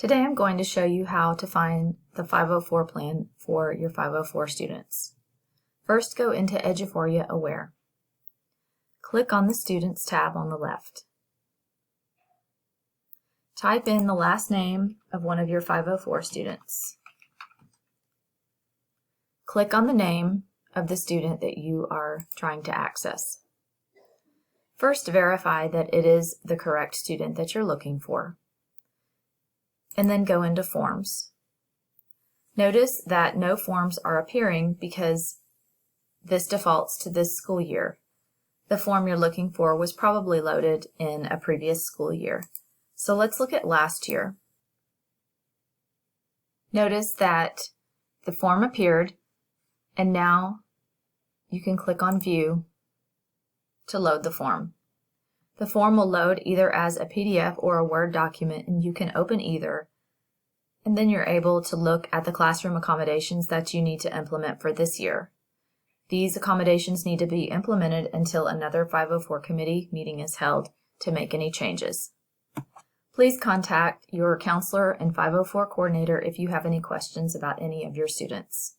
Today I'm going to show you how to find the 504 plan for your 504 students. First, go into Eduphoria Aware. Click on the Students tab on the left. Type in the last name of one of your 504 students. Click on the name of the student that you are trying to access. First, verify that it is the correct student that you're looking for, and then go into Forms. Notice that no forms are appearing because this defaults to this school year. The form you're looking for was probably loaded in a previous school year. So let's look at last year. Notice that the form appeared, and now you can click on View to load the form. The form will load either as a PDF or a Word document, and you can open either, and then you're able to look at the classroom accommodations that you need to implement for this year. These accommodations need to be implemented until another 504 committee meeting is held to make any changes. Please contact your counselor and 504 coordinator if you have any questions about any of your students.